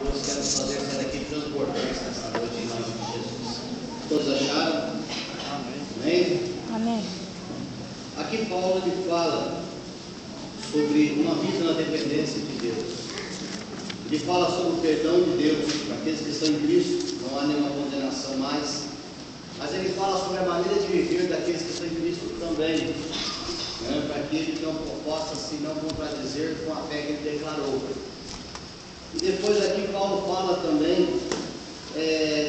Deus quer nos fazer sair daqui transbordantes nessa noite em nome de Jesus. Todos acharam? Amém? Amém. Aqui Paulo ele fala sobre uma vida na dependência de Deus. Ele fala sobre o perdão de Deus para aqueles que estão em Cristo, não há nenhuma condenação mais. Mas ele fala sobre a maneira de viver daqueles que estão em Cristo também, né? Para que ele não possa se não contradizer com a fé que ele declarou. E depois aqui Paulo fala também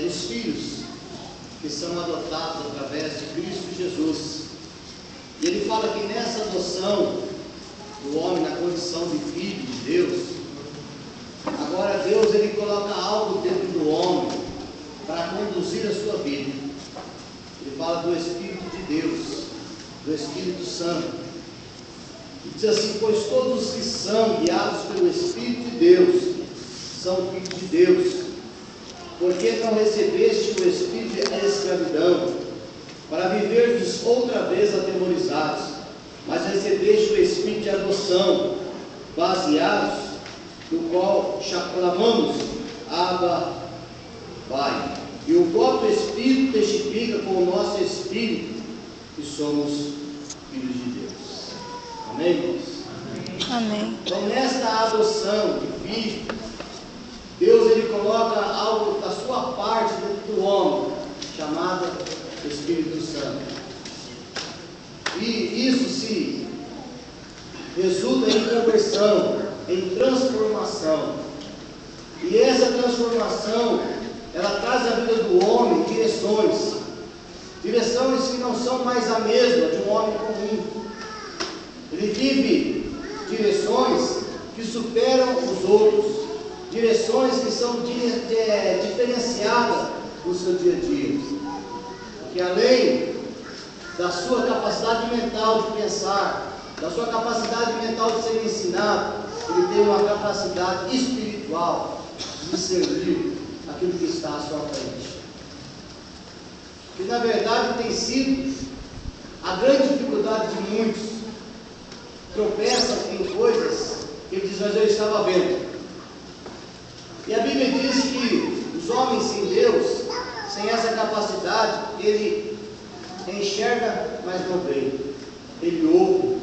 dos filhos que são adotados através de Cristo Jesus. E ele fala que nessa adoção do homem na condição de filho de Deus, agora Deus ele coloca algo dentro do homem para conduzir a sua vida. Ele fala do Espírito de Deus, do Espírito Santo. E diz assim: pois todos os que são guiados pelo Espírito de Deus são filhos de Deus. Porque não recebeste o espírito da escravidão, para viverdes outra vez atemorizados, mas recebeste o espírito de adoção, baseados, no qual clamamos, Abba, Pai. E o próprio Espírito testifica com o nosso espírito que somos filhos de Deus. Amém, irmãos? Amém. Então, nesta adoção de filho, Deus ele coloca algo da sua parte dentro do homem, chamado Espírito Santo. E isso se resulta em conversão, em transformação. E essa transformação, ela traz à vida do homem direções que não são mais a mesma de um homem comum. Ele vive direções que superam os outros, direções que são diferenciadas no seu dia a dia, porque além da sua capacidade mental de pensar, da sua capacidade mental de ser ensinado, ele tem uma capacidade espiritual de discernir aquilo que está à sua frente, que na verdade tem sido a grande dificuldade de muitos. Tropeçam em coisas que ele diz: mas eu estava vendo. E a Bíblia diz que os homens sem Deus, sem essa capacidade, ele enxerga, mas não vê. Ele ouve,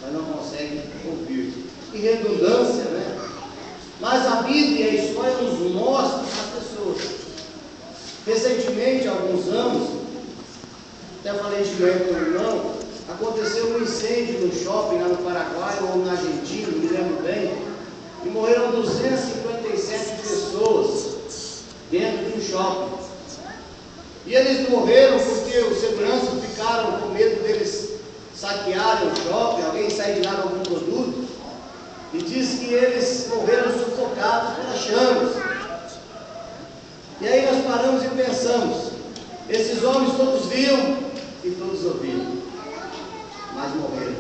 mas não consegue ouvir. Que redundância, né? Mas a Bíblia e a história nos mostra as pessoas. Recentemente, há alguns anos, até falei de ganho com o irmão, aconteceu um incêndio no shopping lá no Paraguai ou na Argentina, não me lembro bem. E morreram 257 pessoas dentro de um shopping. E eles morreram porque os seguranças ficaram com medo deles saquearem o shopping, alguém sair de lá com algum produto. E diz que eles morreram sufocados pelas chamas. E aí nós paramos e pensamos: esses homens todos viam e todos ouviram, mas morreram,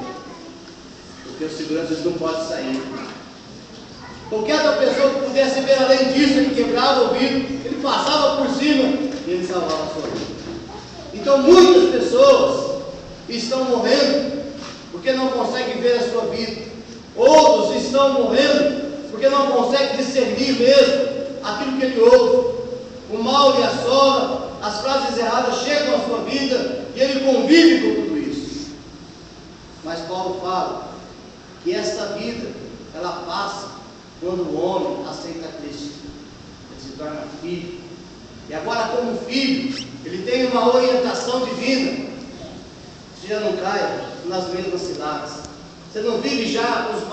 porque os seguranças não podem sair. Qualquer outra pessoa que pudesse ver além disso, ele quebrava o vidro, ele passava por cima e ele salvava a sua vida. Então muitas pessoas estão morrendo porque não conseguem ver a sua vida. Outros estão morrendo porque não conseguem discernir mesmo aquilo que ele ouve. O mal lhe assola, as frases erradas chegam à sua vida e ele convive com tudo isso. Mas Paulo fala que esta vida, ela passa quando o homem aceita Cristo, ele se torna filho. E agora, como filho, ele tem uma orientação divina. Você já não cai nas mesmas ciladas, você não vive já os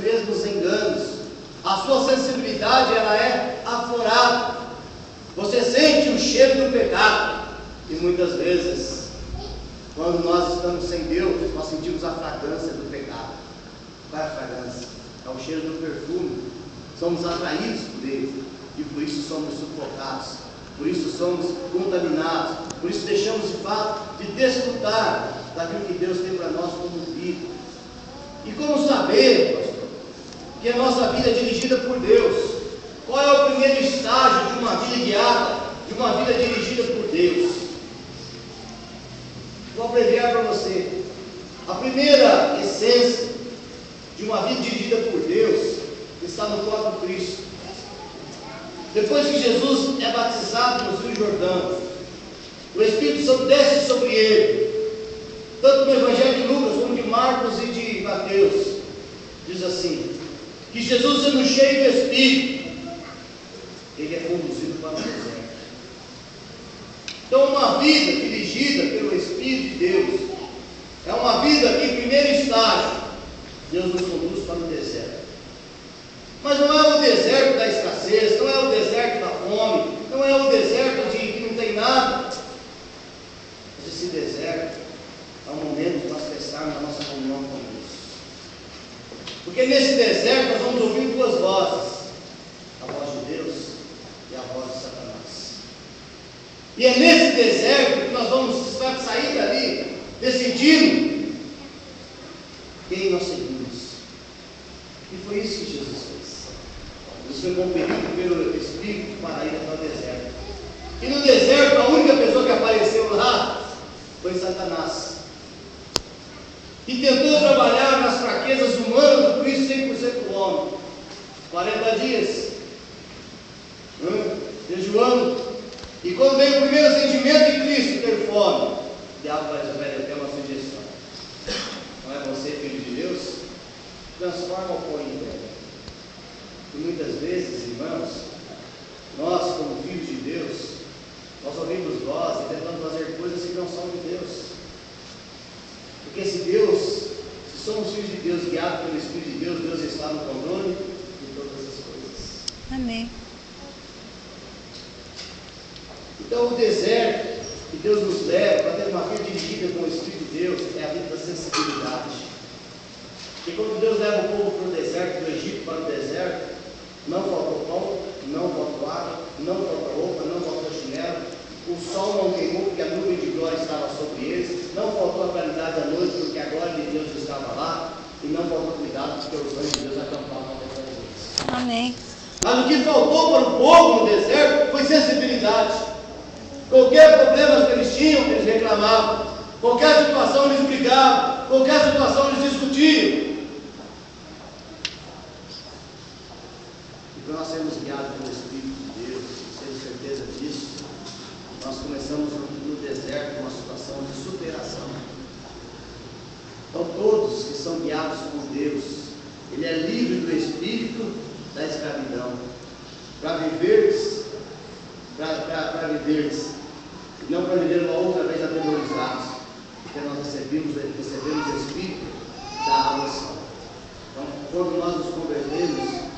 mesmos enganos. A sua sensibilidade, ela é aflorada. Você sente o cheiro do pecado. E muitas vezes, quando nós estamos sem Deus, nós sentimos a fragrância do pecado. Qual é a fragrância? É o cheiro do perfume. Somos atraídos por ele e por isso somos sufocados, por isso somos contaminados, por isso deixamos de fato de desfrutar daquilo que Deus tem para nós como vida. E como saber, pastor, que a nossa vida é dirigida por Deus? Qual é o primeiro estágio de uma vida guiada, de uma vida dirigida por Deus? Vou abreviar para você. A primeira essência de uma vida dirigida por Deus está no próprio Cristo. Depois que Jesus é batizado no Rio Jordão, o Espírito Santo desce sobre ele, tanto no Evangelho de Lucas como de Marcos e de Mateus. Diz assim, que Jesus, sendo cheio do Espírito, ele é conduzido para o deserto. Então, uma vida dirigida pelo Espírito de Deus é uma vida que, em primeiro estágio, Deus nos conduz para o deserto. Mas não é o deserto da escassez, não é o deserto da fome, não é o deserto de que não tem nada. Mas esse deserto é um momento de nós testarmos a nossa comunhão com Deus. Porque nesse deserto nós vamos ouvir duas vozes: a voz de Deus e a voz de Satanás. E é nesse deserto que nós vamos sair dali decidindo quem nós seguimos. E foi isso que Jesus fez. Ele foi compelido pelo Espírito para ir até o deserto. E no deserto a única pessoa que apareceu lá foi Satanás, que tentou trabalhar nas fraquezas humanas, por isso 100% homem. 40 dias jejuando. E quando veio o primeiro sentimento de Cristo, ter fome, o diabo vai dizer: velho, eu tenho uma sugestão. Não é você, filho de Deus? Transforma o pão em pedra. E muitas vezes, irmãos, nós, como filhos de Deus, nós ouvimos voz e tentamos fazer coisas que não são de Deus. Porque se somos filhos de Deus, guiados pelo Espírito de Deus, Deus está no controle de todas as coisas. Amém. Então, o deserto que Deus nos leva para ter uma vida dirigida com o Espírito de Deus é a vida da sensibilidade. Porque quando Deus leva o povo para o deserto, do Egito para o deserto, não faltou pão, não faltou água, não faltou roupa, não faltou chinelo, o sol não queimou porque a nuvem de glória estava sobre eles, não faltou a claridade da noite porque a glória de Deus estava lá, e não faltou cuidado porque os anjos de Deus acampavam atrás deles. Amém. Mas o que faltou para o povo no deserto foi sensibilidade. Qualquer problema que eles tinham, eles reclamavam. Qualquer situação eles brigavam. Qualquer situação eles discutiam. E para nós sermos guiados pelo Espírito de Deus, tendo certeza disso, nós começamos no deserto uma situação de superação. Então todos que são guiados por Deus, ele é livre do espírito da escravidão, para viveres, e não para viver uma outra vez atemorizados, porque nós recebemos o Espírito da adoção. Então, quando nós nos convertemos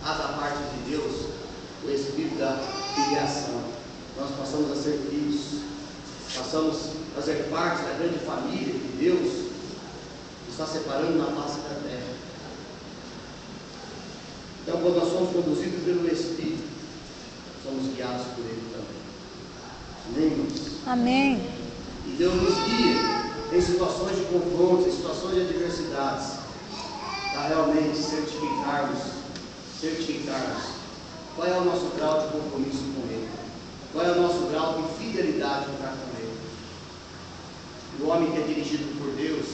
à parte de Deus, o Espírito da filiação, nós passamos a ser filhos, passamos a fazer parte da grande família que Deus está separando na face da terra. Então, quando nós somos conduzidos pelo Espírito, somos guiados por Ele também. Amém? Amém. E Deus nos guia em situações de confrontos, em situações de adversidades, para realmente certificarmos qual é o nosso grau de compromisso com Ele, qual é o nosso grau de fidelidade para com Ele. O homem que é dirigido por Deus,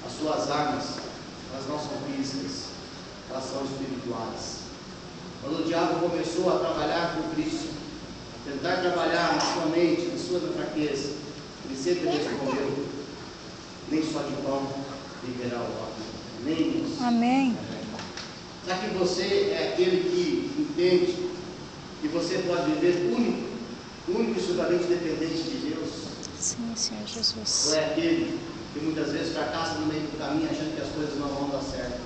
as suas armas, elas não são físicas, elas são espirituais. Quando o diabo começou a trabalhar com Cristo, a tentar trabalhar na sua mente, na sua fraqueza, ele sempre respondeu: nem só de pão viverá o homem, nem isso. Amém. Será que você é aquele que entende que você pode viver único e exclusivamente dependente de Deus? Sim, Senhor Jesus. Ou é aquele que muitas vezes fracassa no meio do caminho achando que as coisas não vão dar certo?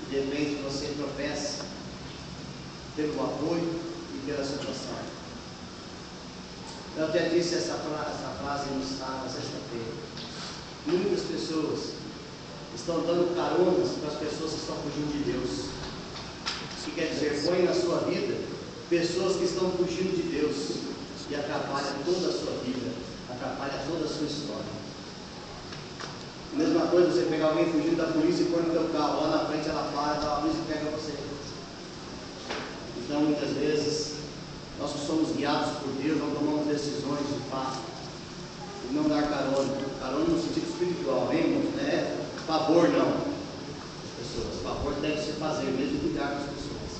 De repente você tropeça pelo apoio e pela situação. Eu até disse essa frase no sábado, na sexta-feira. Muitas pessoas estão dando caronas para as pessoas que estão fugindo de Deus. Isso quer dizer, põe na sua vida pessoas que estão fugindo de Deus e atrapalham toda a sua vida, atrapalham toda a sua história. Mesma coisa, você pegar alguém fugindo da polícia e pôr no teu carro, lá na frente ela para, dá uma luz e pega você. Então, muitas vezes, nós que somos guiados por Deus, não tomamos decisões de fato, e não dar carona no sentido espiritual, hein, irmãos? Não é favor, não. Pessoas, favor deve se fazer, mesmo cuidar com as pessoas.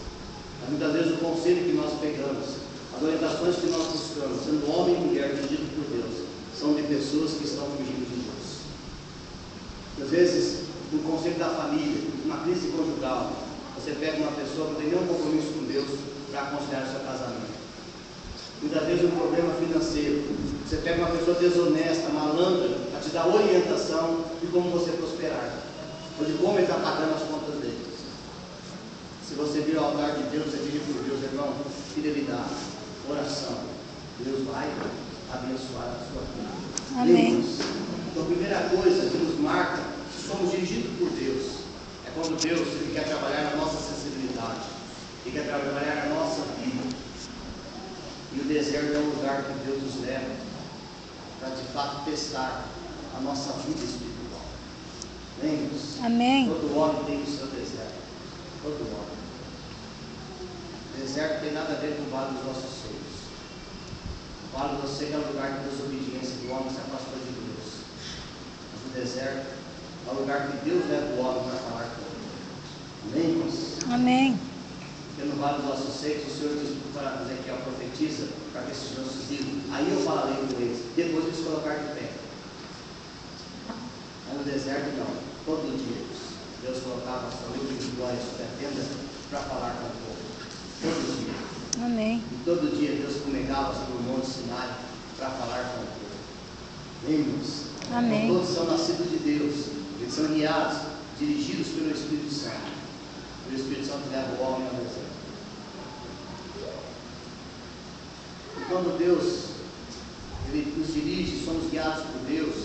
Mas no Muitas vezes o conselho que nós pegamos, as orientações que nós buscamos, sendo homem e mulher dirigidos por Deus, são de pessoas que estão fugindo de Deus. Às vezes, no conselho da família, numa crise conjugal, você pega uma pessoa que não tem nenhum compromisso com Deus para aconselhar o seu casamento. Muitas vezes um problema financeiro, você pega uma pessoa desonesta, malandra, para te dar orientação de como você prosperar, ou de como ele está pagando as contas dele. Se você vir ao altar de Deus, você pedir por Deus, irmão, fidelidade, oração, Deus vai abençoar a sua vida. Amém. Então, a primeira coisa que nos marca que somos dirigidos por Deus é quando Deus ele quer trabalhar na nossa sensibilidade, Ele quer trabalhar na nossa vida. E o deserto é o lugar que Deus nos leva para de fato testar a nossa vida espiritual. Lembre-se, Amém. todo homem tem o seu deserto. Todo homem. O deserto não tem nada a ver com o vale dos nossos seios. O vale do seio é o lugar de desobediência, que o homem se afastou de Deus. Mas o deserto é o lugar que Deus leva o homem para falar com ele. Amém, irmãos? Amém. Porque no vale dos nossos seios, o Senhor diz para Ezequiel, profetiza, para que esses nossos filhos, aí eu falarei com eles, depois eles colocar de pé. Mas no deserto não, todo dia Deus colocava a sua luz de glória sobre a tenda para falar com o povo. Todo dia. Amém. E todo dia Deus fumegava sobre o monte Sinai para falar com o povo. Lembra-nos? Amém. Então, todos são nascidos de Deus. Eles são guiados, dirigidos pelo Espírito Santo. O Espírito Santo leva o homem ao deserto. E quando Deus Ele nos dirige, somos guiados por Deus,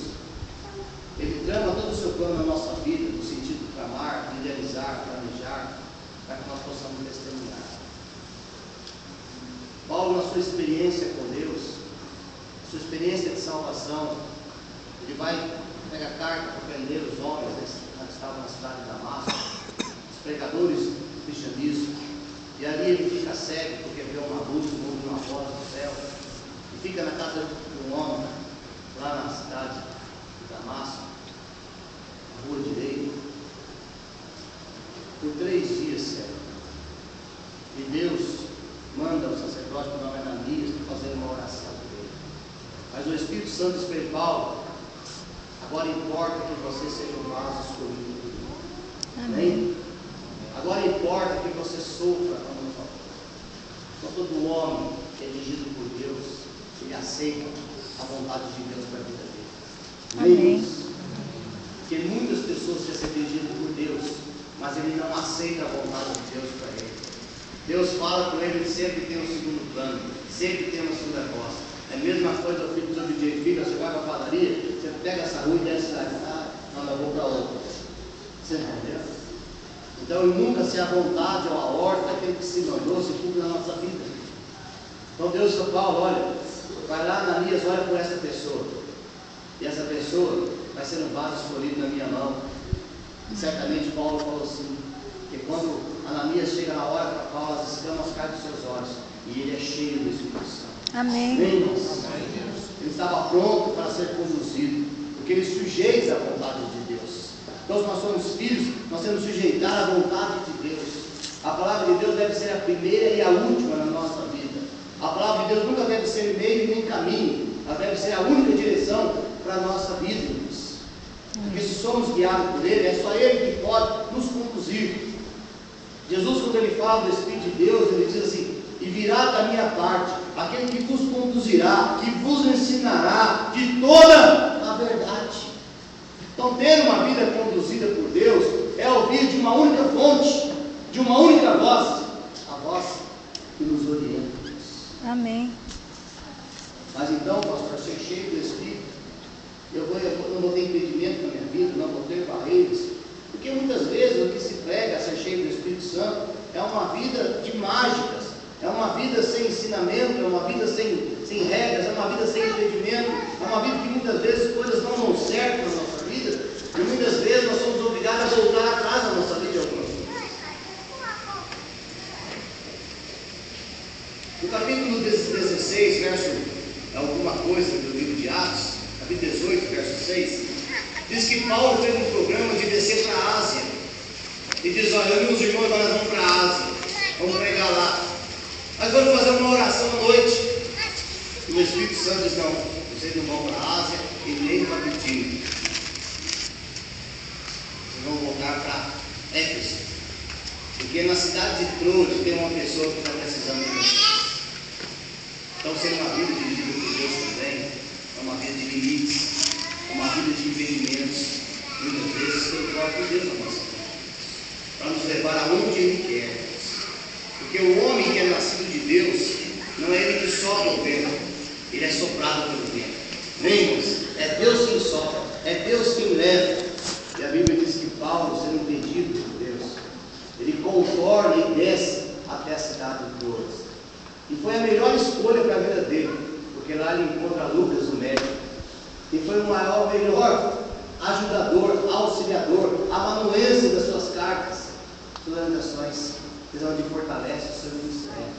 Ele trama todo o seu plano na nossa vida, no sentido de tramar, de idealizar, planejar, para que nós possamos testemunhar. Paulo, na sua experiência com Deus, sua experiência de salvação, ele vai pegar carta para prender os homens que estavam na cidade de Damasco, os pregadores do cristianismo, e ali ele fica cego porque vê uma luz, uma voz do céu, e fica na casa de um homem, lá na cidade de Damasco, na rua direita, por 3 dias cego. E Deus manda o sacerdote para nome Ananias para fazer uma oração por ele. Mas o Espírito Santo diz para ele, Paulo, agora importa que você seja um vaso escolhido por Deus. Amém? Agora importa que você sofra como um favor. Então todo homem que é dirigido por Deus, ele aceita a vontade de Deus para a vida dele. Amém. Porque muitas pessoas querem ser dirigidas por Deus, mas ele não aceita a vontade de Deus para ele. Deus fala com ele, ele sempre tem um segundo plano, sempre tem uma segunda voz. É a mesma coisa, o filho do dia, filho, você vai para a padaria, você pega essa rua e desce lá, não, eu vou para outra. Você entendeu? Então, nunca se a vontade ou a ordem daquele que se mandou se cumpre na nossa vida. Então, Deus disse, Paulo, olha, vai lá, Ananias, olha por essa pessoa. E essa pessoa vai ser um vaso escolhido na minha mão. E certamente Paulo falou assim, que quando Ananias chega na hora para Paulo, as escamas caem dos seus olhos. E ele é cheio do Espírito Santo. Amém. Amém. Ele estava pronto para ser conduzido, porque ele sujeita a vontade de Deus. Então, se nós somos filhos, nós temos que sujeitar a vontade de Deus. A palavra de Deus deve ser a primeira e a última na nossa vida. A palavra de Deus nunca deve ser meio nem caminho. Ela deve ser a única direção para a nossa vida, irmãos. Porque se somos guiados por Ele, é só Ele que pode nos conduzir. Jesus, quando Ele fala do Espírito de Deus, Ele diz assim, e virá da minha parte aquele que vos conduzirá, que vos ensinará de toda a verdade. Então, ter uma vida conduzida por Deus é ouvir de uma única fonte, de uma única voz, a voz que nos orienta. Amém. Mas então, pastor, ser cheio do Espírito, eu não vou ter impedimento na minha vida, não vou ter barreiras, porque muitas vezes o que se prega a ser cheio do Espírito Santo é uma vida de mágicas, é uma vida sem ensinamento, é uma vida sem regras, é uma vida sem impedimento, é uma vida que muitas vezes coisas não dão certo na nossa vida, e muitas vezes nós somos obrigados a voltar atrás na nossa vida de algumas coisas. No capítulo 16, verso alguma coisa do livro de Atos, capítulo 18, verso 6, diz que Paulo fez um programa de descer para a Ásia, e diz, olha, meus irmãos, nós vamos para a Ásia, vamos pregar lá. o Espírito Santo diz, não, vocês não vão para a Ásia e nem para Bitínia. Vocês vão voltar para Éfeso. Porque na cidade de Troade tem uma pessoa que está precisando de vocês. Então, ser uma vida dirigida por Deus também é uma vida de limites, é uma vida de impedimentos, muitas vezes pelo próprio Deus na nossa vida, para nos levar aonde Ele quer. Porque o homem que é nascido de Deus, não é ele que sopra o vento, ele é soprado pelo vento. Lembra-se, é Deus que o sopra, é Deus que o leva. E a Bíblia diz que Paulo, sendo impedido por Deus, ele contorna e desce até a cidade de Troade. E foi a melhor escolha para a vida dele, porque lá ele encontra Lucas, o médico, que foi o melhor ajudador, auxiliador, amanuense das suas cartas, suas orientações, onde fortalece o seu ministério.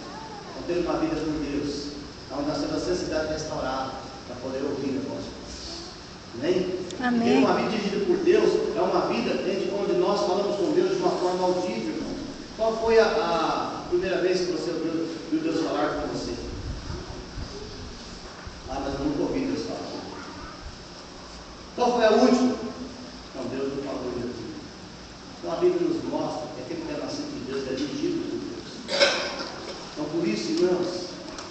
Então, ter uma vida por Deus, onde nós temos a necessidade restaurada para poder ouvir o nosso Amém? Amém. Ter uma vida dirigida por Deus é uma vida onde nós falamos com Deus de uma forma audível, irmão. Qual foi a primeira vez que você ouviu Deus falar com você? Ah, mas eu nunca ouvi Deus falar. Qual foi a última? Não, Deus não falou ainda. Então a Bíblia nos mostra que aquele que é nascido de Deus é dirigido por Deus. Então por isso, irmãos,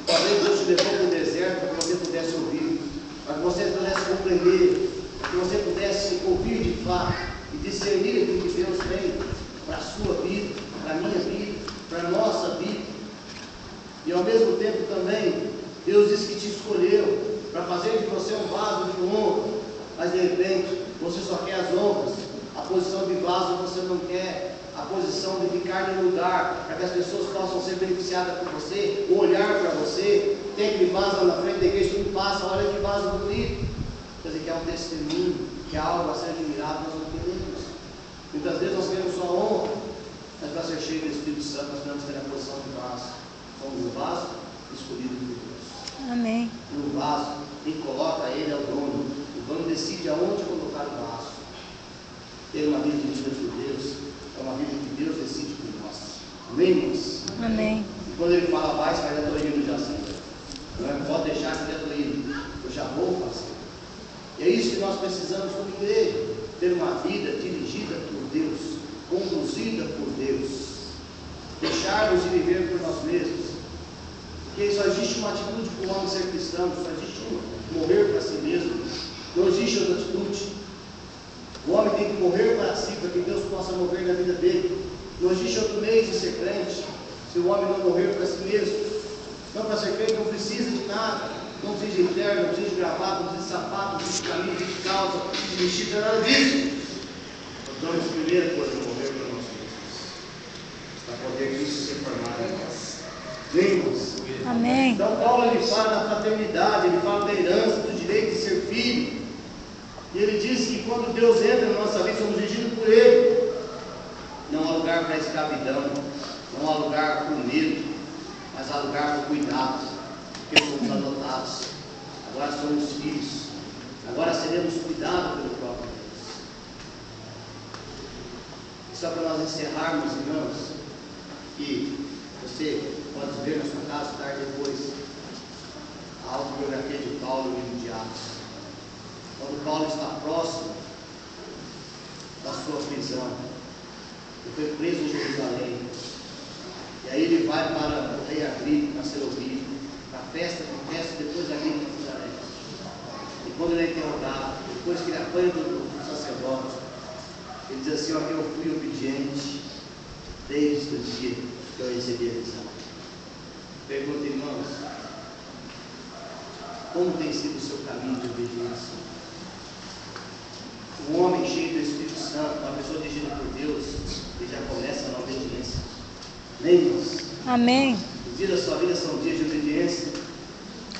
talvez Deus te levou para o deserto para que você pudesse ouvir, para que você pudesse compreender, para que você pudesse ouvir de fato e discernir aquilo que Deus tem para a sua vida, para a minha vida, para a nossa vida. E ao mesmo tempo também, Deus disse que te escolheu para fazer de você um vaso de honra, mas de repente você só quer as honras, a posição de vaso você não quer, a posição de ficar no lugar, para que as pessoas possam ser beneficiadas por você, olhar para você, tem aquele vaso lá na frente da igreja, tudo passa, olha que vaso bonito, quer dizer que é um testemunho, que é algo a ser admirado, nós não queremos. Muitas vezes nós queremos só honra, mas para ser cheio do Espírito Santo nós temos que ter a posição de vaso. Somos o vaso escolhido por Deus. Amém. E o vaso, quem coloca ele é o dono. O dono decide aonde colocar o vaso. Ter uma vida dirigida por Deus é uma vida que Deus decide por nós. Amém, irmãos? Amém. E quando ele fala, vai, já estou indo já, Senhor. Não é? Pode deixar que eu já estou indo. Eu já vou fazer. E é isso que nós precisamos como igreja. Ter uma vida dirigida por Deus, conduzida por Deus. Deixarmos de viver por nós mesmos. Porque só existe uma atitude para o homem ser cristão, só existe uma, morrer para si mesmo. Não existe outra atitude. O homem tem que morrer para si, para que Deus possa mover na vida dele. Não existe outro meio de ser crente, se o homem não morrer para si mesmo. Então, para ser crente não precisa de nada, não precisa de terno, não precisa de gravata, não precisa de sapato, não precisa de camisa, não precisa de calça, não precisa de vestido, nada disso. Então, a primeira coisa é morrer para nós mesmos, para poder isso ser formado em nós. Lembra-se? Amém. Então Paulo ele fala da fraternidade, ele fala da herança, do direito de ser filho. E ele diz que quando Deus entra na nossa vida, somos dirigidos por Ele. Não há lugar para a escravidão, não há lugar para o medo, mas há lugar para o cuidado, porque somos adotados. Agora somos filhos, agora seremos cuidados pelo próprio Deus. Só para nós encerrarmos, irmãos, que você pode ver na sua casa, tarde depois, a autobiografia de Paulo e de Atos. Quando Paulo está próximo da sua prisão, ele foi preso em Jerusalém, e aí ele vai para o rei Agripa, para ser ouvido, para a festa que festa depois da Agripa de Nazaré. E quando ele é interrogado, depois que ele apanha do sacerdote, ele diz assim: ó, que eu fui obediente desde o dia que eu recebi a visão. Pergunta, irmãos, como tem sido o seu caminho de obediência? Um homem cheio do Espírito Santo, uma pessoa dirigida por Deus, ele já começa na obediência. Lembra-se? Amém. Os dias da sua vida são dias de obediência.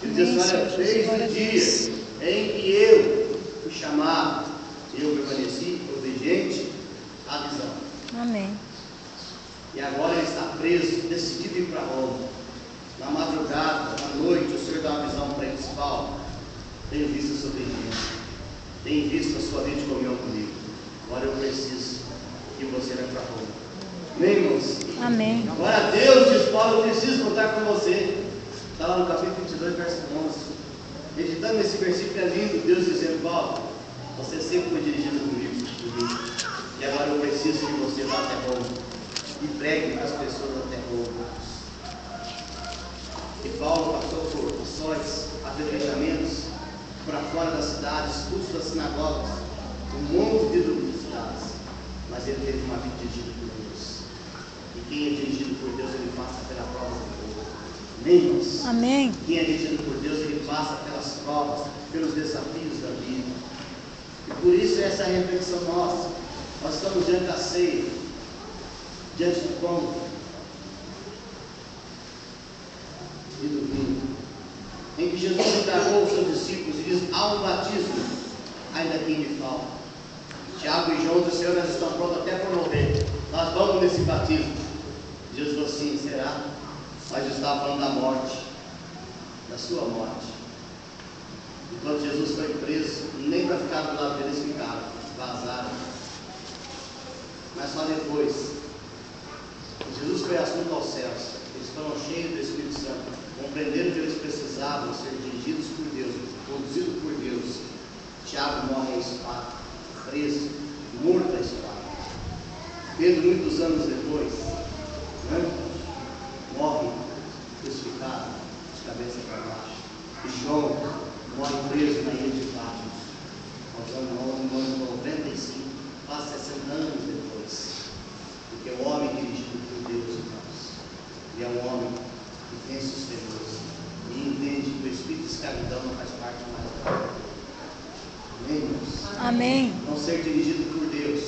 Ele diz assim: olha, desde o dia em que eu fui chamado, eu permaneci obediente à visão. Amém. E agora ele está preso, decidido a ir para Roma. Na madrugada, à noite, o Senhor dá uma visão para ele e diz: Paulo, tenho visto a sua obediência, tenho visto a sua vida de comunhão comigo. Agora eu preciso que você vá para Roma. Amém, irmãos? Amém. Agora Deus diz: Paulo, eu preciso contar com você. Está lá no capítulo 22, verso 11. Meditando nesse versículo é lindo, Deus dizendo: Paulo, você sempre foi dirigido comigo, e agora eu preciso que você vá até Roma e pregue para as pessoas até Roma. E Paulo passou por ações, apedrejamentos, para fora da cidade, expulso das sinagogas, um monte de duplicidades, mas ele teve uma vida dirigida por Deus. E quem é dirigido por Deus, ele passa pela prova do fogo. Amém, irmãos? Amém. Quem é dirigido por Deus, ele passa pelas provas, pelos desafios da vida. E por isso essa é a reflexão nossa. Nós estamos diante da ceia, diante do pão e do vinho, em que Jesus encargou os seus discípulos e diz: há um batismo, ainda quem me falta. Tiago e João disseram: Senhor, nós estamos prontos até por morrer, nós vamos nesse batismo. Jesus falou: sim, será? Mas Jesus estava falando da morte, da sua morte. E quando Jesus foi preso, nem para ficar do lado deles ficaram, vazaram. Mas só depois, Jesus foi assunto aos céus, eles foram cheios do Espírito Santo, compreenderam que eles precisavam ser dirigidos por Deus, conduzidos por Deus. Tiago morre à espada, preso, morto à espada. Pedro, muitos anos depois, morre crucificado, de cabeça para baixo. E João morre preso na ilha de Patmos, aos anos 95, quase 60 anos depois. Porque o homem dirigido por Deus, irmãos, ele é um homem que vence os temores e entende que o espírito de escravidão não faz parte mais da vida. Amém, irmãos? Amém. Não ser dirigido por Deus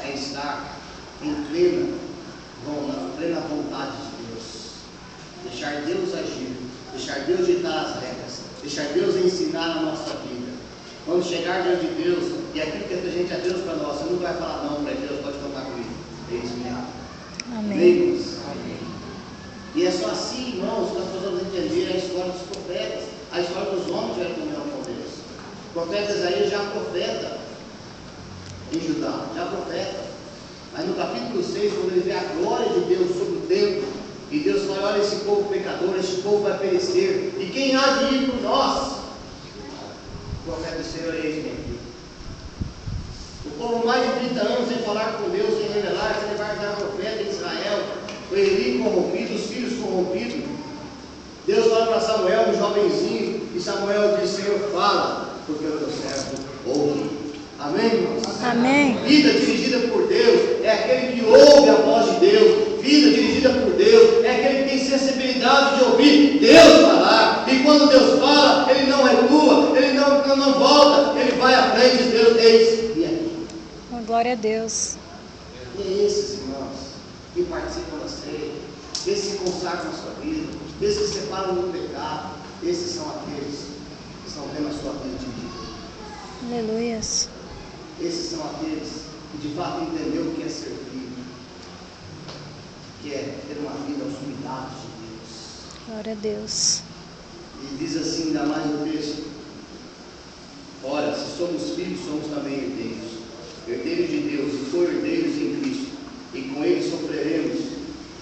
é estar em plena vontade de Deus. Deixar Deus agir, deixar Deus ditar as regras, deixar Deus ensinar a nossa vida. Quando chegar diante de Deus, e aquilo que a gente é Deus para nós, você não vai falar não para Deus, pode contar comigo. É isso mesmo. Amém. Amém. E é só assim, irmãos, que nós precisamos entender a história dos profetas, a história dos homens que tiveram comunhão com Deus. O profeta Isaías já profeta em Judá, já profeta. Mas no capítulo 6, quando ele vê a glória de Deus sobre o templo, e Deus fala: olha, esse povo pecador, esse povo vai perecer, e quem há de ir por nós? O profeta do Senhor é esse aqui. O povo mais de 30 anos sem falar com Deus, sem revelar, sem levar a profeta em Israel, o Eli corrompido, os filhos corrompidos. Deus fala para Samuel, um jovenzinho, e Samuel diz: Senhor, fala, porque o teu servo ouve. Amém, irmãos? Amém. Vida dirigida por Deus é aquele que ouve a voz de Deus. Vida dirigida por Deus é aquele que tem sensibilidade de ouvir Deus falar. E quando Deus fala, ele não recua, ele não volta, ele vai à frente de Deus. Eis e aqui. Glória a Deus. E é esses irmãos que participam da ceia, esses que consagram a sua vida, esses que separam do pecado, esses são aqueles que estão tendo a sua vida dirigida. Aleluias. Esses são aqueles que de fato entenderam o que é servir, que é ter uma vida aos cuidados de Deus. Glória a Deus. E diz assim, ainda mais no texto: ora, se somos filhos, somos também herdeiros, herdeiros de Deus e co-herdeiros em Cristo, e com Ele sofreremos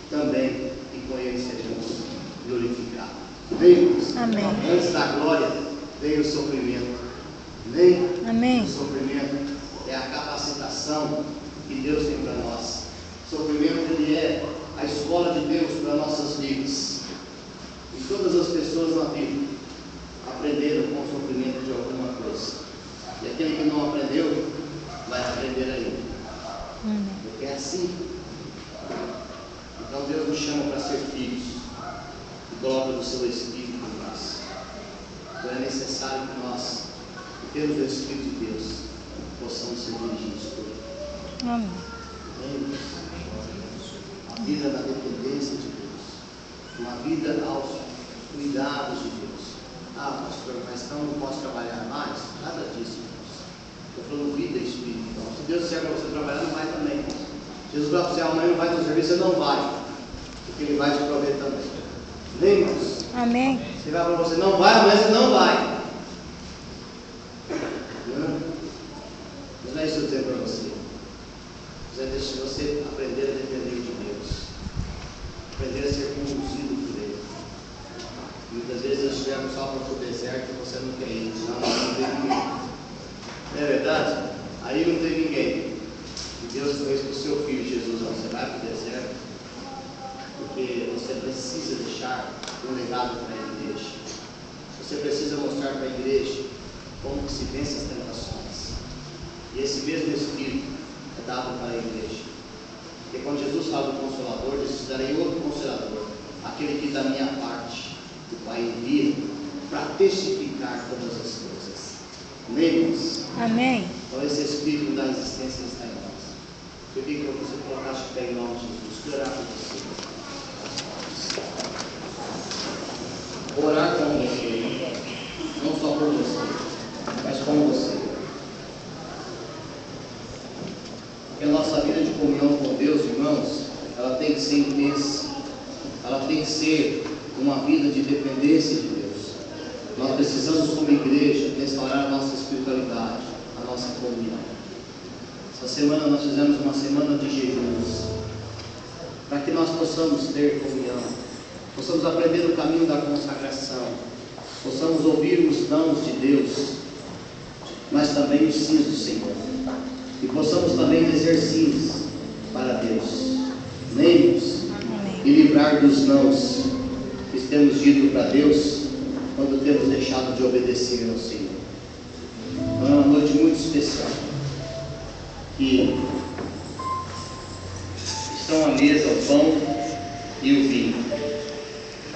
também, e com Ele seremos glorificados. Amém. Antes da glória veio o sofrimento. Amém? Amém. O sofrimento é a capacitação que Deus tem para nós. O sofrimento, ele é a escola de Deus para nossas vidas. E todas as pessoas na vida aprenderam com o sofrimento de alguma coisa. E aquele que não aprendeu, vai aprender ainda. Porque é assim. Então Deus nos chama para ser filhos e coloca do seu Espírito em nós. Então é necessário que nós, que temos o Espírito de Deus, possamos ser dirigidos por Ele. Amém. Uma vida na dependência de Deus, uma vida aos cuidados de Deus. Ah, pastor, mas então não posso trabalhar mais? Nada disso, irmãos. Estou falando vida e Espírito. Então, se Deus disser para você trabalhar, não vai também. Jesus vai para você amanhã, não vai no serviço, você não vai, porque Ele vai te prover também. Amém, irmãos? Amém. Se vai para você, não vai, amanhã você não vai. Mas não é isso que eu estou dizendo para você. Se você aprender a depender de Deus, aprender a ser conduzido por Ele, Muitas vezes eu te levo só para o deserto e você não quer ir. Não tem ninguém. Não é verdade? Aí não tem ninguém. E Deus fez para o seu filho Jesus: você vai para o deserto, porque você precisa deixar um legado para a igreja. Você precisa mostrar para a igreja como que se vence as tentações. E esse mesmo Espírito é dado para a igreja. Porque quando Jesus fala do Consolador, Deus te darei outro Consolador, aquele que da minha parte o Pai envia para testificar todas as coisas. Amém, irmãos? Amém. Então esse Espírito da existência está em nós. Eu queria que você colocasse o pé em nome de Jesus. Que orar por você. Orar com você, não só por você, mas com você. Porque a nossa vida de comunhão com Deus, irmãos, ela tem que ser intensa. Ela tem que ser uma vida de dependência de Deus. Nós precisamos, como igreja, restaurar a nossa espiritualidade, a nossa comunhão. Essa semana nós fizemos uma semana de jejuns, para que nós possamos ter comunhão, possamos aprender o caminho da consagração, possamos ouvir os dons de Deus, mas também os sims do Senhor, e possamos também dizer sims para Deus, nem-nos, e livrar dos nãos que temos dito para Deus quando temos deixado de obedecer ao Senhor. Então é uma noite muito especial, que estão à mesa o pão e o vinho,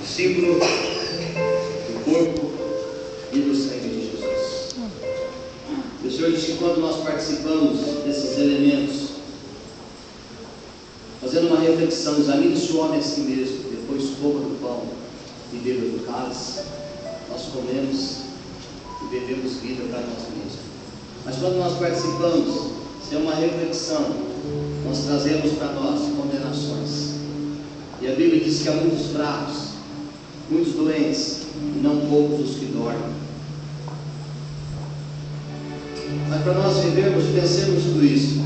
o símbolo do corpo e do sangue de Jesus. E o Senhor disse que quando nós participamos desses elementos, fazendo uma reflexão, examine-se o homem a si mesmo, depois coma do pão e beba do cálice, nós comemos e bebemos vida para nós mesmos. Mas quando nós participamos, se é uma reflexão, nós trazemos para nós condenações. E a Bíblia diz que há muitos fracos, muitos doentes, e não poucos os que dormem. Mas para nós vivermos, vencermos tudo isso,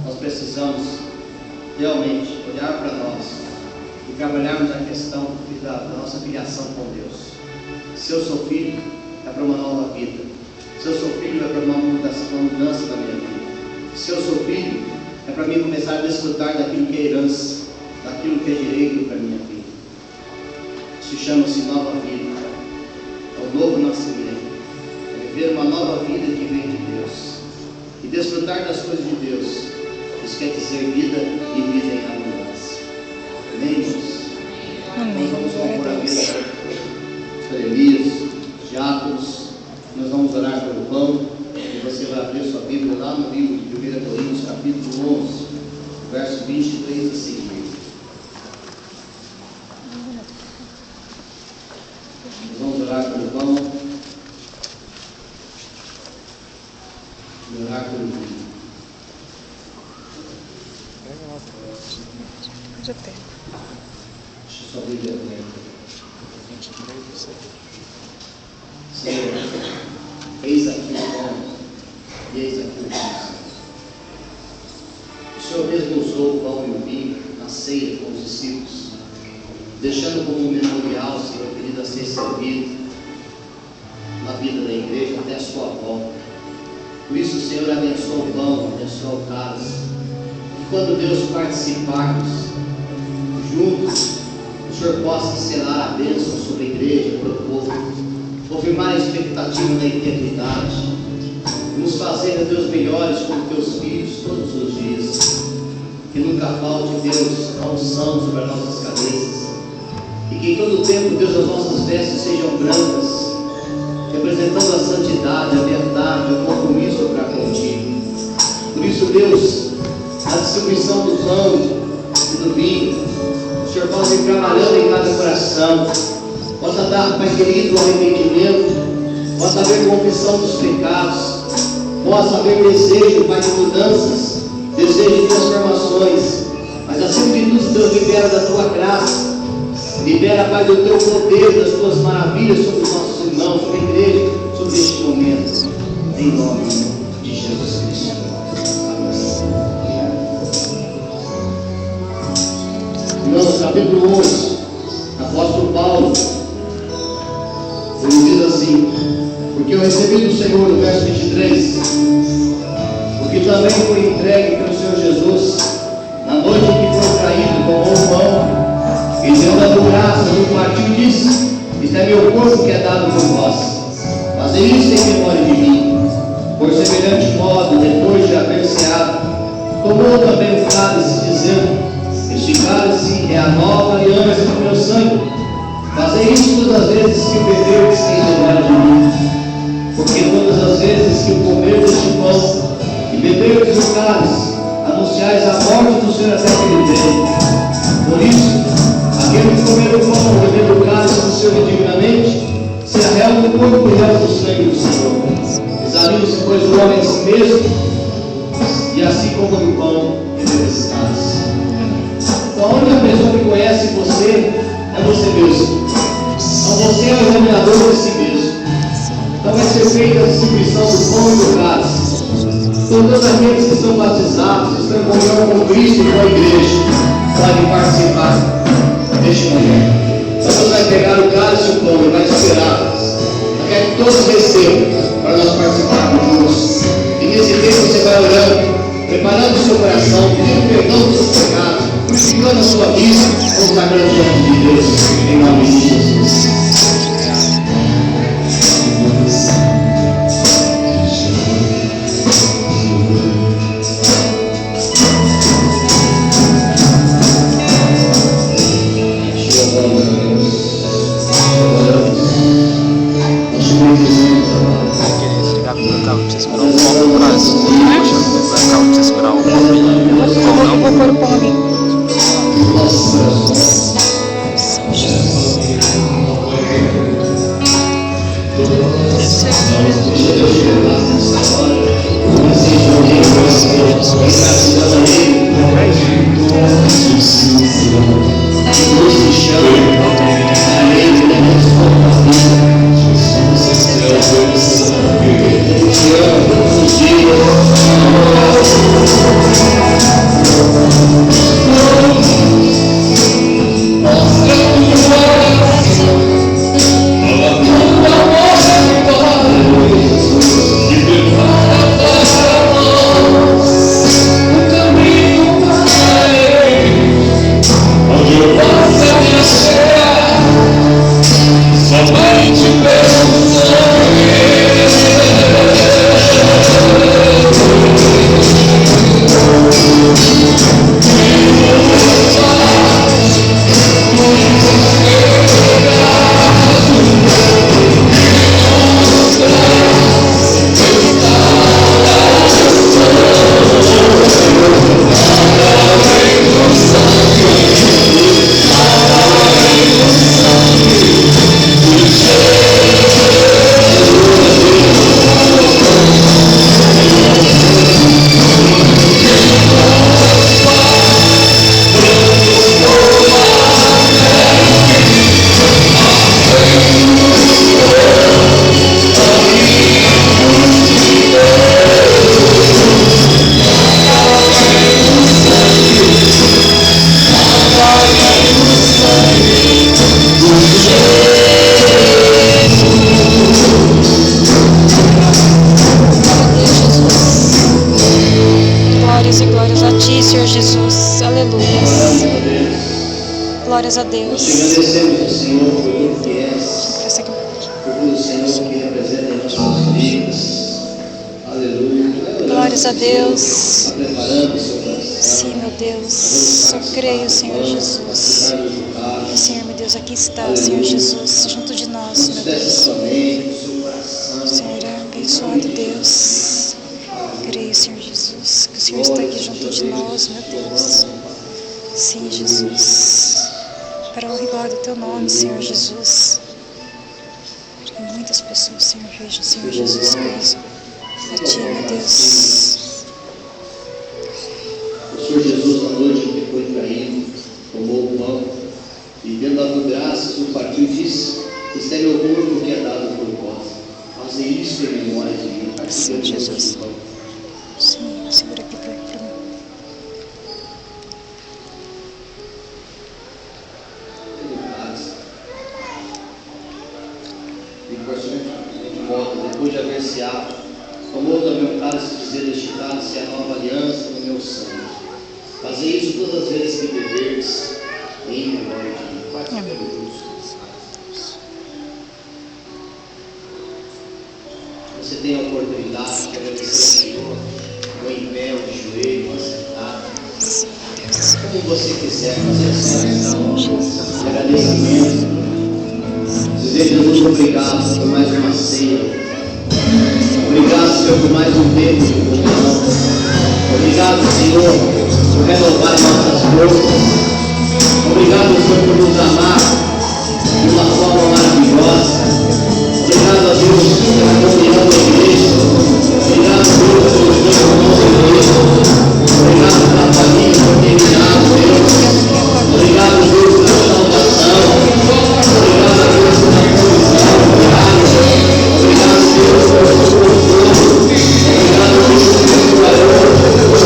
nós precisamos realmente olhar para nós e trabalharmos a questão da nossa filiação com Deus. Se eu sou filho, é para uma nova vida. Se eu sou filho, é para uma mudança da minha vida. Se eu sou filho, é para mim começar a desfrutar daquilo que é herança, daquilo que é direito para a minha vida. Isso chama-se nova vida, é o novo nascimento, é viver uma nova vida que vem de Deus e desfrutar das coisas de Deus. Isso quer dizer vida e vida em abundância. Amém, irmãos? Amém. Nós vamos compor a vida para Elias, diáconos, nós vamos orar pelo pão, e você vai abrir sua Bíblia lá no livro de 1 Coríntios, capítulo 11, verso 23 a seguir. Nós vamos orar pelo pão e orar pelo vinho. Já tem. Deixa sua Bíblia aberta. Senhor, eis aqui o pão e eis aqui o vinho. O Senhor mesmo usou o pão e o vinho na ceia com os discípulos, deixando como um memorial, Senhor querido, a ser servido na vida da igreja até a sua volta. Por isso o Senhor abençoa o pão, abençoa o cálice. E quando Deus participarmos juntos, o Senhor possa selar a bênção sobre a igreja, para o povo, confirmar a expectativa da eternidade, nos fazer, Deus, melhores como teus filhos todos os dias. Que nunca falte, Deus, a unção sobre as nossas cabeças, e que em todo o tempo, Deus, as nossas vestes sejam brancas, representando a santidade, a verdade, o compromisso para contigo. Por isso, Deus, a distribuição do pão e do vinho, o Senhor possa ir trabalhando em cada coração, possa dar, Pai querido, arrependimento, possa haver confissão dos pecados, possa haver desejo, Pai, de mudanças, desejo de transformações, mas acima de tudo, Deus, libera da Tua graça, libera, Pai, do Teu poder, das Tuas maravilhas sobre os nossos irmãos, sobre a igreja, sobre este momento, em nome de Jesus Cristo. Irmãos, capítulo 11, apóstolo Paulo, Ele diz assim: porque eu recebi do Senhor, no verso 23, o que também foi entregue pelo Senhor Jesus, na noite em que foi traído, tomou o pão, e dando graças, o partiu e disse: isto é meu corpo que é dado por vós, fazei isso em memória de mim. Por semelhante modo, depois de haver ceado, tomou também o cálice, dizendo: este cálice é a nova aliança do meu sangue. Fazei isso todas as vezes que o beberdes em memória de mim. Porque todas as vezes que comerdes este pão e beberdes o cálice, anunciais a morte do Senhor até que ele venha. Por isso, aquele que comer o pão ou beber o cálice do Senhor indignamente, será réu do corpo e réu do sangue do Senhor. Examine-se, pois, o homem a si mesmo, e assim como do pão e desse cálice. Então, a única pessoa que conhece você é você mesmo. Então, você é o examinador de si mesmo. Então, vai ser feita a distribuição do pão e do cálice. Todos aqueles que são batizados, estão em comunhão com Cristo e com a igreja, podem participar deste momento. Então, você vai pegar o cálice e o pão e vai esperar até que todos recebam, para nós participarmos juntos. E nesse tempo você vai orando, preparando o seu coração, pedindo perdão dos seus pecados, purificando a sua vida, consagrando diante de Deus, em nome de Jesus. Eu vou pôr o pão ali. Glórias a Deus. Nós te agradecemos, Senhor, por tudo que és, por tudo, Senhor, que representa em nossas vidas. Aleluia. Glórias a Deus. Está preparando o seu coração. Sim, meu Deus. Eu creio, Senhor Jesus. Senhor, meu Deus, aqui está, Senhor Jesus, junto de nós, meu Deus. Senhor, abençoado Deus. Creio, Senhor Jesus, que o Senhor está aqui junto de nós, meu Deus. Sim, Jesus. Para a honra e glória do Teu nome, Senhor Jesus. Porque muitas pessoas, Senhor, vejam, Senhor Jesus Cristo. A Ti, meu Deus. O Senhor Jesus, na noite em que foi traído, tomou o pão e, tendo dado graças, o partiu e disse: este é meu corpo que é dado por vós. Fazer isso em memória de mim. Sim, Jesus. Sim, segura aqui para mim. de volta, depois de haver ceado, tomou também um cálice, dizendo: este cálice é a nova aliança no meu sangue. Fazei isso todas as vezes que beberdes, em memória de mim. Você tem a oportunidade de agradecer ao Senhor, ou em pé, ou de joelho, ou sentado, como você quiser, fazer essa agradecimento. Dizer: Jesus, obrigado por mais uma ceia. Obrigado, Senhor, por mais um tempo de comunhão. Obrigado, Senhor, por renovar nossas forças. Obrigado, Senhor, por nos amar de uma forma maravilhosa. Obrigado a Deus pela comunhão da igreja. Obrigado, Deus, pelo tempo da nossa igreja. Obrigado pela família, por ter virado, Deus. Obrigado, Deus, pela salvação. Obrigado, Deus, pela provisão. Obrigado, Deus, pelo seu consolo. Obrigado, Deus, pelo seu valor. Senhor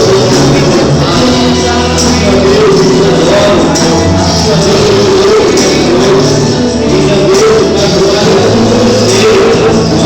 Deus, em seu nome. Senhor Deus,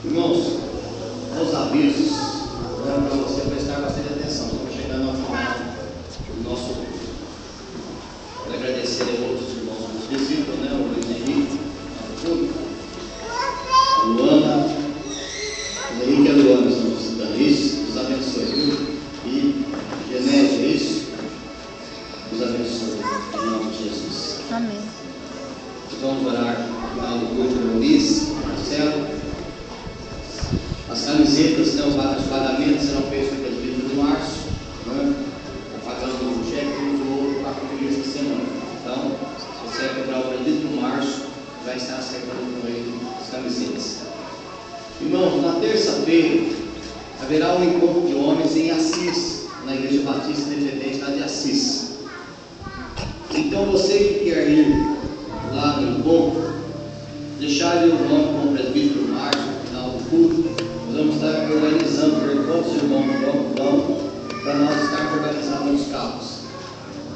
irmãos, aos avisos, para você prestar bastante atenção. Estamos chegando ao final do nosso culto. Quero agradecer a outros irmãos que nos visitam, né? O Luiz Henrique, a Luana, o Henrique e a Luana estão visitando isso. Deus abençoe, viu? E Genésio, isso. Deus abençoe, em nome de Jesus. Amém. Vamos orar no final do culto do Luiz, Marcelo. As camisetas, né, os pagamentos serão feitos no presbítero de março, né? Pagando um cheque e o outro para concluir essa semana. Então, se você quebrar o presbítero de março, vai estar acertando com ele as camisetas. Irmãos, na terça-feira haverá um encontro de homens em Assis, na Igreja Batista Independente lá de Assis. Então, você que quer ir lá no encontro, deixar ali o nome com o presbítero Márcio no final do culto. Nós vamos estar organizando, ver quantos irmãos vão, para nós estarmos organizando os carros.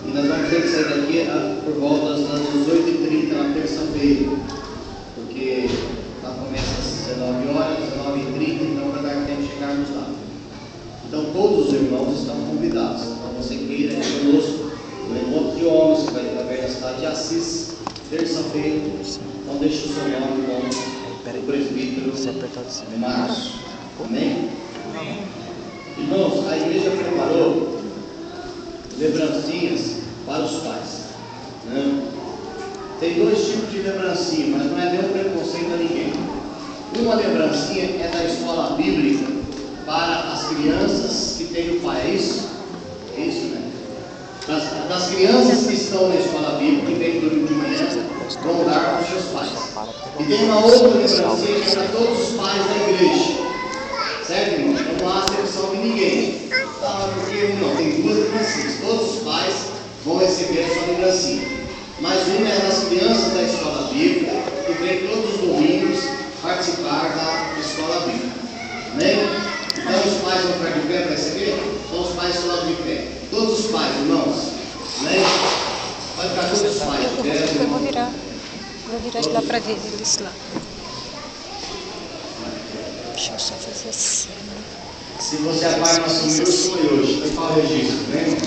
E nós vamos ter que sair daqui por volta das 18h30 na terça-feira, porque lá começa às 19 horas, 19h30, então para dar tempo de chegarmos lá. Então todos os irmãos estão convidados. Então você queira ir conosco no encontro de homens que vai haver na cidade de Assis, terça-feira. Então deixe o seu nome com o presbítero Márcio. Amém? Irmãos, a igreja preparou lembrancinhas para os pais, né? Tem dois tipos de lembrancinha, mas não é nenhum preconceito a ninguém. Uma lembrancinha é da escola bíblica para as crianças que têm o pai. É isso? É isso, né? Das crianças que estão na escola bíblica, que vem do domingo de manhã, vão dar para os seus pais. E tem uma outra lembrancinha que é para todos os pais da igreja. Certo, irmão? Não há acepção de ninguém. Ah, porque não, tem duas lembrancinhas. Todos os pais vão receber a sua lembrancinha. Mas uma é das crianças da escola bíblica, que vem todos os domingos participar da escola bíblica. Amém? Então os pais vão ficar de pé para receber? Então os pais estão lá de pé. Todos os pais, irmãos. Amém? Pode ficar todos os pais de pé. Eu vou virar de lá para ver eles lá. Deixa eu só fazer assim. Se você é pai, não assumiu, eu sou hoje. Foi para o registro, né?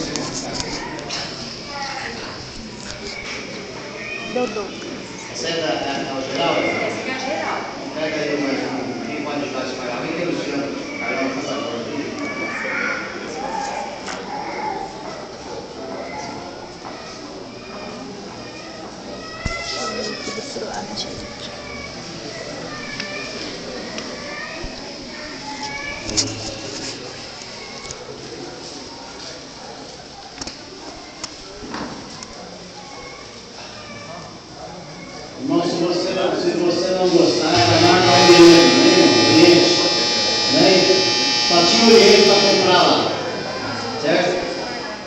Dodô. Essa é o geral? Essa é a geral. Pega aí mais um. Quem pode ajudar a espalhar? Vem aqui, Luciano. Caramba, por favor. Desse lado, gente. Irmão, se você não gostar, marca o Oriente, né? Só tinha o Oriente para comprar lá, certo?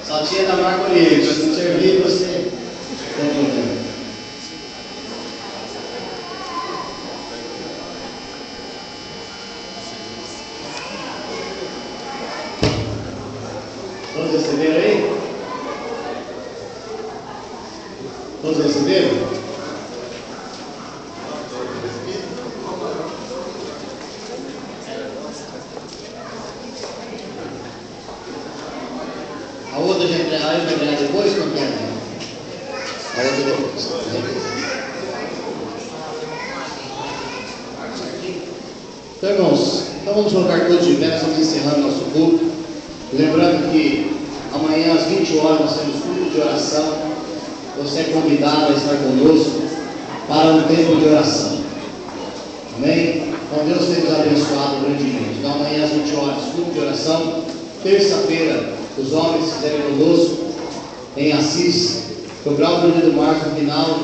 Só tinha da marca Oriente. Se não servir, você tem problema. Todos receberam aí? Todos receberam? A outra já entregar depois, não quer? A outra depois. Então, irmãos, vamos colocar todos de pé, estamos encerrando nosso culto. Lembrando que amanhã às 20 horas nós temos culto de oração. Você é convidado a estar conosco para um tempo de oração. Amém? Então Deus tem nos abençoado grandemente. Então amanhã às 20 horas, culto de oração. Terça-feira, os homens que estiverem conosco em Assis, procurar o perdido Marcos no final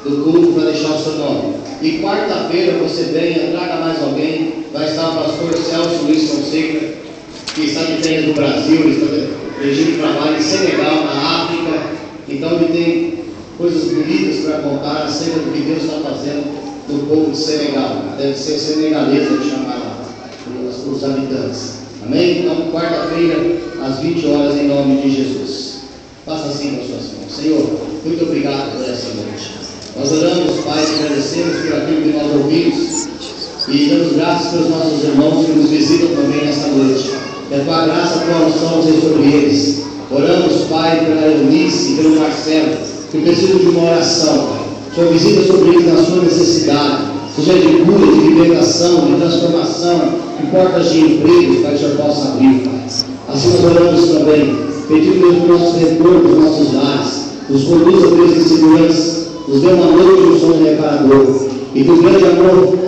do culto para deixar o seu nome. E quarta-feira você venha, traga mais alguém. Vai estar o pastor Celso Luiz Fonseca, que está de férias do Brasil, ele está dirigindo trabalho em Senegal, na África. Então ele tem coisas bonitas para contar acerca do que Deus está fazendo no povo de Senegal. Deve ser senegalesa de chamar lá, os habitantes. Amém? Então, quarta-feira, às 20 horas, em nome de Jesus. Faça assim com as suas mãos. Senhor, muito obrigado por essa noite. Nós oramos, Pai, e agradecemos por aquilo que nós ouvimos. E damos graças pelos nossos irmãos que nos visitam também nessa noite. Que a tua graça, a tua unção seja sobre eles. Oramos, Pai, pela Eunice e pelo Marcelo, que precisam de uma oração, Pai. Senhor, visita sobre eles na sua necessidade, seja de cura, de libertação, de transformação, de portas de emprego, Pai, que o Senhor possa abrir, Pai. Assim nós oramos também, pedindo Deus por nosso retorno, dos nossos lares, nos conduza, Deus, em segurança, nos dê uma noite de um sono reparador, e do grande amor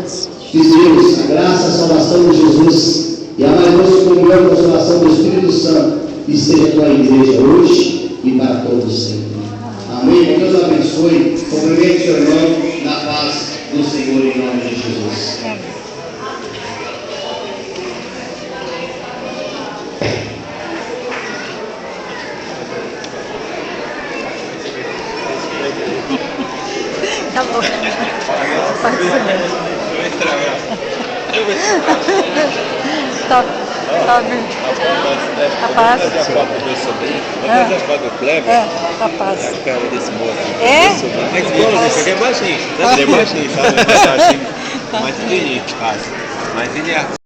de Deus, a graça, a salvação de Jesus, e a mais doce comunhão e consolação do Espírito Santo, e seja a tua igreja hoje e para todos sempre. Amém. Que Deus abençoe. Cumprimente seu irmão na paz do Senhor em nome de Jesus. Tá bom. Top. Rapaz. Vamos fazer a foto do meu sobrinho. Vamos fazer a foto do Cleber. É, rapaz. A cara desse moço. É? Na escola, isso aqui é baixinho. Ele é baixinho, sabe? É baixinho. Mais pequenininho. Mas ele é